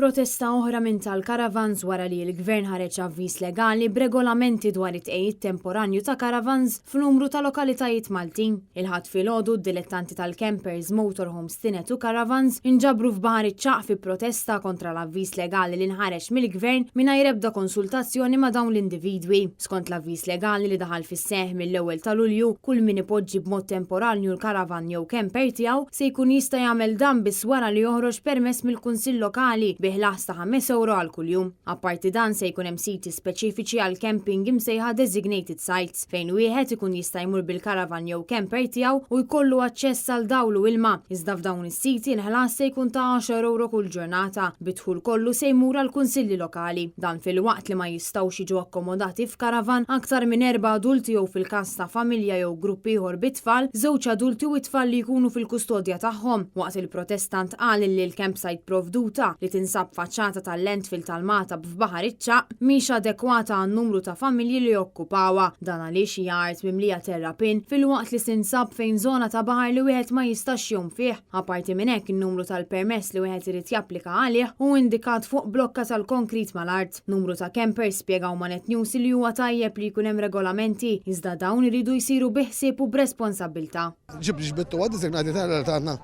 Protesta oħra minn tal-karavans wara li l-gvern ħareġ avviż legali b'regolamenti dwar it-tqejjid temporanju ta' karavans f'numru ta' lokalitajiet Maltin. Il-ħadd filgħodu d-dilettanti tal-campers, motorhomes, tinet u caravans inġabru f'Baħar iċ-Ċaq fi protesta kontra l-avviż legali li nħareġ mill-gvern mingħajr ebda konsultazzjoni ma' dawn l-individwi. Skont l-avviż legali li daħal fis-seħħ mill-ewwel ta' Lulju, kull min ipoġġi b'mod temporanju l-karavan jew camper tiegħu se jkun jista' jagħmel dan biss wara li joħroġ permess mill-Kunsill Lokali biħlas ta' 5 euro għal kuljum. Apparti dan se jkun hemm siti speċifiċi għal camping imsejħa designated sites fejn wieħed ikun jista' jmur bil-karavan jew camper tiegħu u jkollu aċċess għal dawl u ilma. Iżda f'dawn is-siti l-ħlas se jkun ta' 10 euro kull ġurnata, bidħul kollu se jmur għal kunsilli lokali. Dan fil-waqt li ma jistgħux jiġu akkomodati f'karavan aktar minn 4 adulti jew fil-każ ta' familja jew grupp ieħor bit-tfal, żewġ adulti u t-tfal li jkunu fil-kustodja tagħhom. Waqt il-protestant qal li l-campsite provduta li tinsab faċċata tal-landfill tal-Mata f'Baħar iċ-Ċaq mhix adekwata għan-numru ta' familji li jokkupawha. Dan għaliex hija art mimlija terrapin fil-waqt li tinsab fejn żona ta' baħar li wieħed ma jistax jom fih. Apparti minn hekk in-numru tal-permess li wieħed irid japplika għalih hu indikat fuq blokka tal-konkrit mal-art. Numru ta' campers spjegaw ma' Net News li huwa tajjeb li jkun hemm regolamenti iżda dawn iridu jsiru biħsieb u b'responsabbiltà. Ġibtu għad diżignati tagħna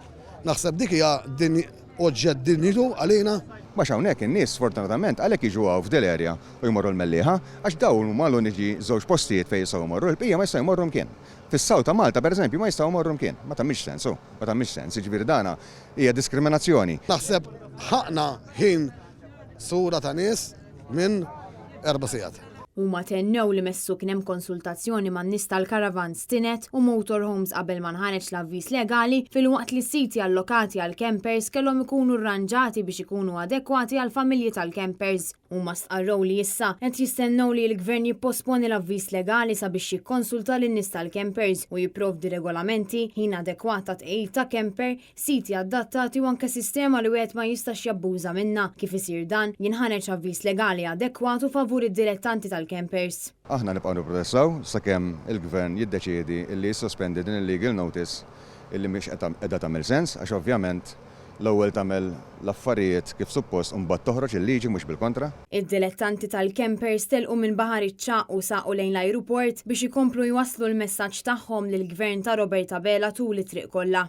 naħseb dik hija oġġett dinnitu għalina. Bax hawnhekk in-nies sfortunatament għalhekk jiġu hawn f'dil area u jmorru l-mellieħa għax dawn huma l-uniċi żewġ postijiet fejn jistgħu jmorru, l-bqija ma jistgħu jmorru mkien. Fis-Saw ta' Malta pereżempju ma jistgħu jmorru mkien, ma tagħmilx sens, ma tagħmilx sens, jiġifieri dana hija diskriminazzjoni. Naħseb ħaqna ħin sura ta' nies minn 4 sigħat. Huma tennew li messu kien hemm konsultazzjoni man-nies tal-karavans tinet u motorhomes qabel ma nħareġ l-avviż legali fil-waqt li s-siti allokati għal campers kellhom ikunu rranġati biex ikunu adekwati għal familji tal-campers. Huma stqarrew li issa qed jistennew li l-gvern jipposponi l-avviż legali sabiex jikkonsulta lin-nies tal-campers u jipprovdi regolamenti ħin adekwat ta' tqejjid ta' camper, siti adattati u anke sistema li wieħed ma jistax jabbuża minnha. Kif isir dan jinħareġ avviż legali adekwat u favur id-dilettanti tal-campers. Aħna nibqgħu nipprotestaw sakemm il-gvern jiddeċiedi li jissospendi din il-legal notice illi mhix qiegħda tagħmel sens għax ovvjament l-ewwel tagħmel l-affarijiet kif suppost u mbagħad toħroġ il-liġi mhux bil-kontra. Id-dilettanti tal-campers telqu minn Baħar iċ-Ċaq u saqu lejn l-ajruport biex ikomplu jwasslu l-messaġġ tagħhom lill-gvern ta' Roberta Bela tul it-triq kollha.